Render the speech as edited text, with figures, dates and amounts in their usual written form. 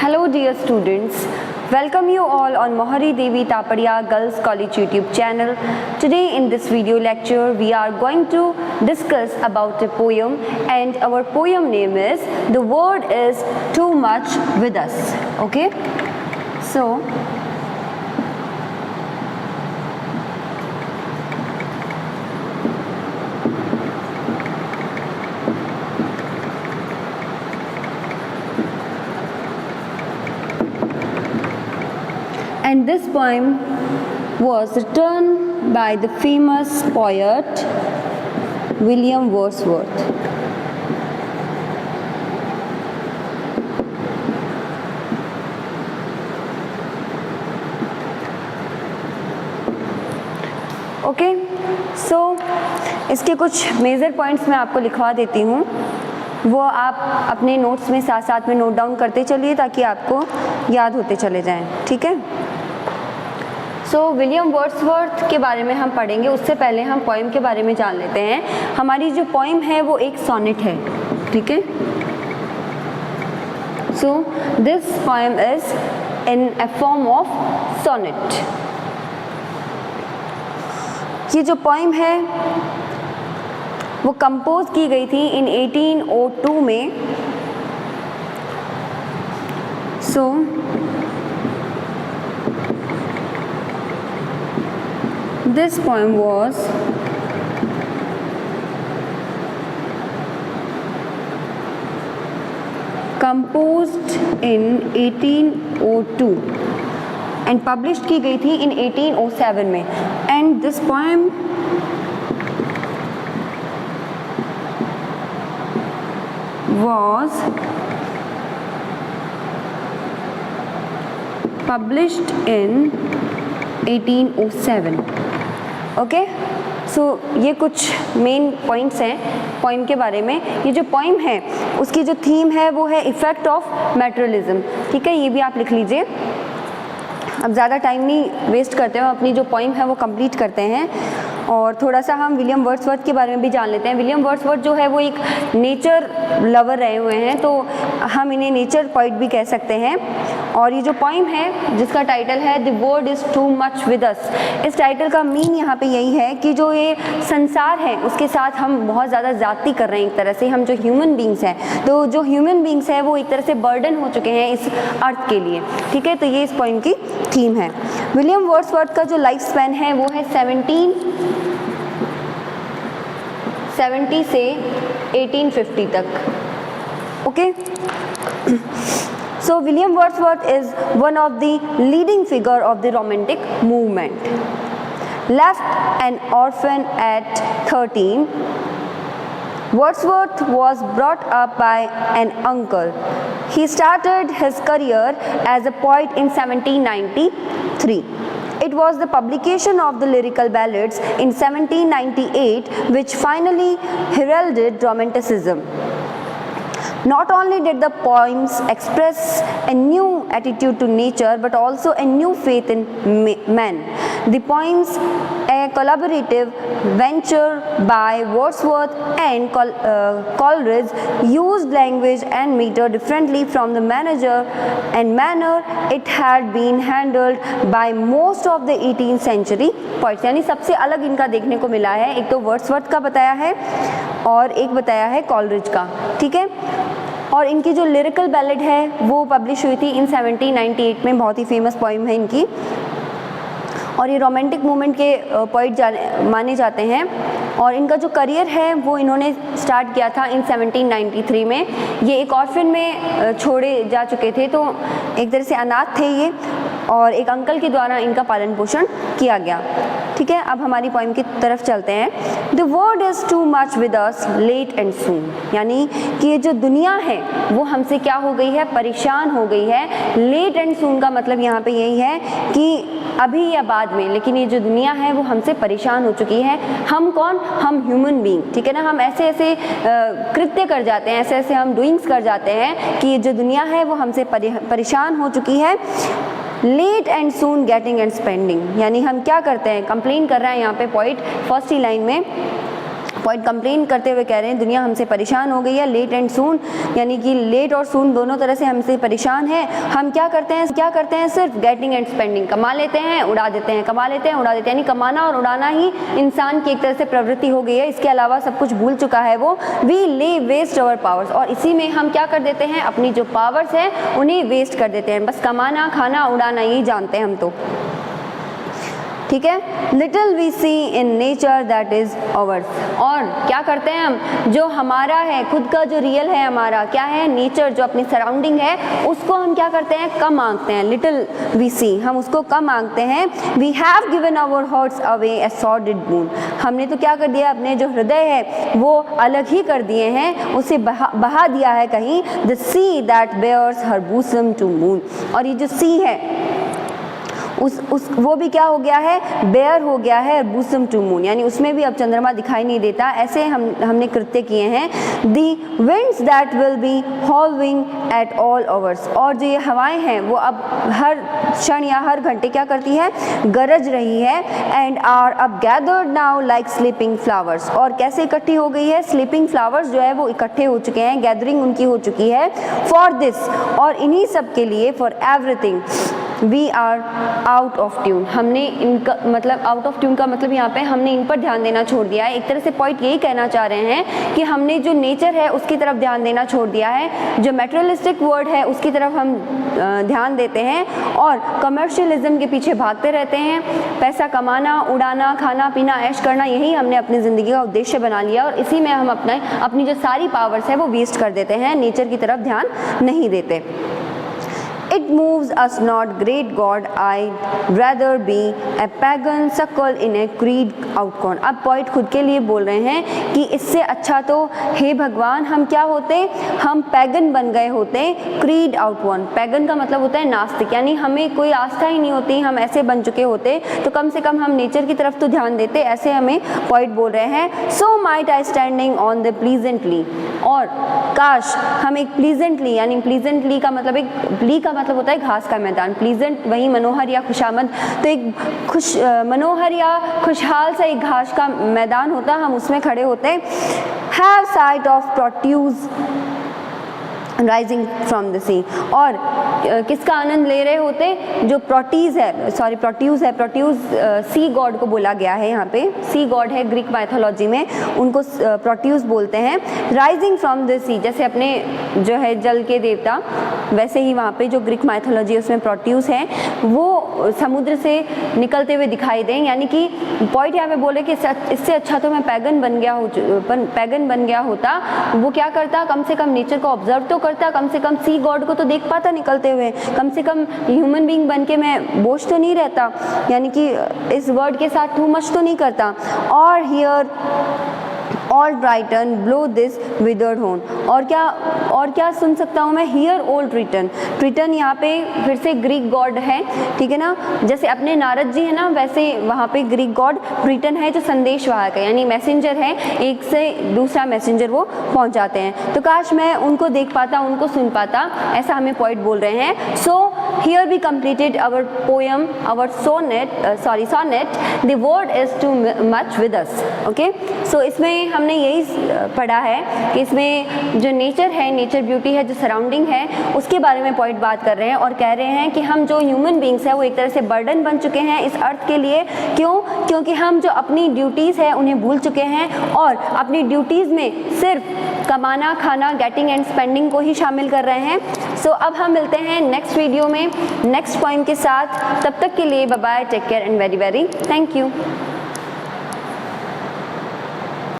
Hello dear students, welcome you all on Mohari Devi Tapadia Girls College YouTube channel. Today in this video lecture we are going to discuss about a poem, and our poem name is The Word Is Too Much With Us. Okay, so and this poem was written by the famous poet William Wordsworth. Okay, so इसके कुछ major points मैं आपको लिखवा देती हूँ, वो आप अपने नोट्स में साथ साथ में नोट डाउन करते चलिए ताकि आपको याद होते चले जाएं, ठीक है। सो विलियम वर्ड्सवर्थ के बारे में हम पढ़ेंगे, उससे पहले हम पोइम के बारे में जान लेते हैं। हमारी जो पोइम है वो एक सोनेट है, ठीक है। So this poem is in a form of sonnet. ये जो पोइम है वो कंपोज की गई थी इन 1802 में। सो this poem was composed in 1802 and published की गई थी in 1807 में, and this poem was published in 1807. Okay, सो ये कुछ मेन पॉइंट्स हैं पोइम के बारे में। ये जो पोइम है उसकी जो थीम है वो है इफेक्ट ऑफ मैटेरियलिज्म, ठीक है। ये भी आप लिख लीजिए। अब ज़्यादा टाइम नहीं वेस्ट करते हैं, अपनी जो पोइम है वो कंप्लीट करते हैं और थोड़ा सा हम विलियम वर्ड्सवर्थ के बारे में भी जान लेते हैं। विलियम वर्ड्सवर्थ जो है वो एक नेचर लवर रहे हुए हैं, तो हम इन्हें नेचर पोइट भी कह सकते हैं। और ये जो पोइम है जिसका टाइटल है the world is too much with अस, इस टाइटल का मीन यहाँ पे यही है कि जो ये संसार है उसके साथ हम बहुत ज़्यादा ज़्यादती कर रहे हैं। एक तरह से हम जो ह्यूमन बींग्स हैं, तो जो ह्यूमन बींग्स हैं वो एक तरह से बर्डन हो चुके हैं इस अर्थ के लिए, ठीक है। तो ये इस पोइम की थीम है। विलियम वर्ड्सवर्थ का जो लाइफ स्पैन है वो है 1770 से 1850 तक। Okay, so William Wordsworth is one of the leading figure of the Romantic movement. Left an orphan at 13, Wordsworth was brought up by an uncle. He started his career as a poet in 1793. It was the publication of the lyrical ballads in 1798 which finally heralded Romanticism. Not only did the poems express a new attitude to nature but also a new faith in man. The poems, a collaborative venture by Wordsworth and Coleridge, used language and meter differently from the manner it had been handled by most of the 18th century poets. यानी सबसे अलग इनका देखने को मिला है, एक तो वर्ड्सवर्थ का बताया है और एक बताया है कॉलरिज का, ठीक है। और इनकी जो लिरिकल बैलेड है वो पब्लिश हुई थी इन 1798 में, बहुत ही फेमस पोइम है इनकी। और ये रोमांटिक मूवमेंट के पोइट माने जाते हैं। और इनका जो करियर है वो इन्होंने स्टार्ट किया था इन 1793 में। ये एक ऑर्फन में छोड़े जा चुके थे, तो एक तरह से अनाथ थे ये, और एक अंकल के द्वारा इनका पालन पोषण किया गया, ठीक है। अब हमारी पोइम की तरफ चलते हैं। The world is too much with us late and soon, यानी कि ये जो दुनिया है वो हमसे क्या हो गई है, परेशान हो गई है। लेट एंड सून का मतलब यहाँ पे यही है कि अभी या बाद में, लेकिन ये जो दुनिया है वो हमसे परेशान हो चुकी है। हम कौन? हम ह्यूमन बीइंग, ठीक है ना। हम ऐसे ऐसे कृत्य कर जाते हैं, ऐसे ऐसे हम डूइंग्स कर जाते हैं कि ये जो दुनिया है वो हमसे परेशान हो चुकी है। Late and soon getting and spending, यानी हम क्या करते हैं, कंप्लेन कर रहा है यहाँ पे पॉइंट फर्स्ट ही लाइन में पॉइंट कंप्लेन करते हुए कह रहे हैं दुनिया हमसे परेशान हो गई है, लेट एंड सून, यानी कि लेट और सून दोनों तरह से हमसे परेशान है। हम क्या करते हैं सिर्फ गेटिंग एंड स्पेंडिंग, कमा लेते हैं उड़ा देते हैं, कमा लेते हैं उड़ा देते हैं, यानी कमाना और उड़ाना ही इंसान की एक तरह से प्रवृत्ति हो गई है। इसके अलावा सब कुछ भूल चुका है वो। वी ले वेस्ट अवर पावर्स, और इसी में हम क्या कर देते हैं, अपनी जो पावर्स हैं उन्हें वेस्ट कर देते हैं। बस कमाना खाना उड़ाना यही जानते हैं हम तो, ठीक है। Little we see in nature that is ours, और क्या करते हैं हम, जो हमारा है खुद का जो रियल है हमारा क्या है, नेचर, जो अपनी सराउंडिंग है उसको हम क्या करते हैं, कम आंकते हैं। लिटिल वी सी, हम उसको कम आंकते हैं। We have given our hearts away a sordid boon, हमने तो क्या कर दिया, अपने जो हृदय है वो अलग ही कर दिए हैं, उसे बहा दिया है कहीं। The sea that bares her bosom to moon, और ये जो सी है वो भी क्या हो गया है, बेयर हो गया है बूसम टू मून, यानी उसमें भी अब चंद्रमा दिखाई नहीं देता। ऐसे हमने कृत्य किए हैं। The winds that will be howling at all hours, और जो ये हवाएं हैं वो अब हर क्षण या हर घंटे क्या करती है, गरज रही है। एंड आर अब gathered now like sleeping flowers, और कैसे इकट्ठी हो गई है, स्लीपिंग फ्लावर्स जो है वो इकट्ठे हो चुके हैं, गैदरिंग उनकी हो चुकी है। फॉर दिस, और इन्हीं सब के लिए, for everything we are out of tune, हमने इनका मतलब आउट ऑफ ट्यून का मतलब यहाँ पे हमने इन पर ध्यान देना छोड़ दिया है। एक तरह से पॉइंट यही कहना चाह रहे हैं कि हमने जो नेचर है उसकी तरफ ध्यान देना छोड़ दिया है, जो मेटेरियलिस्टिक वर्ड है उसकी तरफ हम ध्यान देते हैं और कमर्शियलिज्म के पीछे भागते रहते हैं। पैसा कमाना, उड़ाना, खाना पीना, ऐश करना, यही हमने अपनी ज़िंदगी का उद्देश्य बना लिया, और इसी में हम अपनी जो सारी पावर्स है वो वेस्ट कर देते हैं, नेचर की तरफ ध्यान नहीं देते। It moves us not, great God, I'd rather be a pagan suckle in a creed outcome। अब पॉइंट खुद के लिए बोल रहे हैं कि इससे अच्छा तो हे भगवान हम क्या होते, हम पैगन बन गए होते, क्रीड आउटवन। पैगन का मतलब होता है नास्तिक, यानी हमें कोई आस्था ही नहीं होती, हम ऐसे बन चुके होते तो कम से कम हम नेचर की तरफ तो ध्यान देते, ऐसे हमें पॉइंट बोल रहे हैं। So might I standing on the pleasantly, और काश हम एक प्लीजेंटली, यानी प्लीजेंटली का मतलब एक प्ली का मतलब होता है घास का मैदान, प्लीजेंट वही मनोहर या खुशामद, तो एक मनोहर या खुशहाल सा एक घास का मैदान होता, हम उसमें खड़े होते। Have sight of Proteus rising from the sea, और किसका आनंद ले रहे होते, जो प्रोट्यूज है, प्रोट्यूज सी गॉड को बोला गया है यहाँ पे, सी गॉड है ग्रीक माइथोलॉजी में, उनको प्रोट्यूज बोलते हैं। राइजिंग फ्रॉम द सी, जैसे अपने जो है जल के देवता, वैसे ही वहाँ पे जो ग्रीक माइथोलॉजी उसमें प्रोट्यूज हैं वो समुद्र से निकलते हुए दिखाई दें, यानी कि पॉइंट यहाँ पे बोले कि इससे अच्छा तो मैं पैगन बन गया होता। वो क्या करता, कम से कम नेचर को ऑब्जर्व तो करता, कम से कम सी गॉड को तो देख पाता निकलते हुए, कम से कम ह्यूमन बीइंग बन के मैं बोझ तो नहीं रहता, यानी कि इस वर्ड के साथ टू मच तो नहीं करता। और hear all brighten blow this withered horn, और क्या सुन सकता हूँ मैं, हियर ओल्ड रिटर्न, ट्रिटन यहाँ पे फिर से ग्रीक गॉड है, ठीक है ना, जैसे अपने नारद जी है ना, वैसे वहाँ पे ग्रीक गॉड ट्रिटन है जो संदेशवाहक है, यानी मैसेंजर है, एक से दूसरा मैसेंजर वो पहुँचाते हैं। तो काश मैं उनको देख पाता, उनको सुन पाता, ऐसा हमें पॉइंट बोल रहे हैं। So here we completed our poem, our sonnet, the world is too much with us. Okay, so इसमें हमने यही पढ़ा है कि इसमें जो नेचर है, नेचर ब्यूटी है, जो सराउंडिंग है, उसके बारे में पॉइंट बात कर रहे हैं और कह रहे हैं कि हम जो ह्यूमन बींग्स है वो एक तरह से बर्डन बन चुके हैं इस अर्थ के लिए। क्यों? क्योंकि हम जो अपनी ड्यूटीज़ है उन्हें भूल चुके हैं और अपनी ड्यूटीज़ में सिर्फ कमाना, खाना, गेटिंग एंड स्पेंडिंग को ही शामिल कर रहे हैं। सो अब हम मिलते हैं नेक्स्ट वीडियो में नेक्स्ट पॉइंट के साथ। तब तक के लिए bye bye, take care and very very thank you.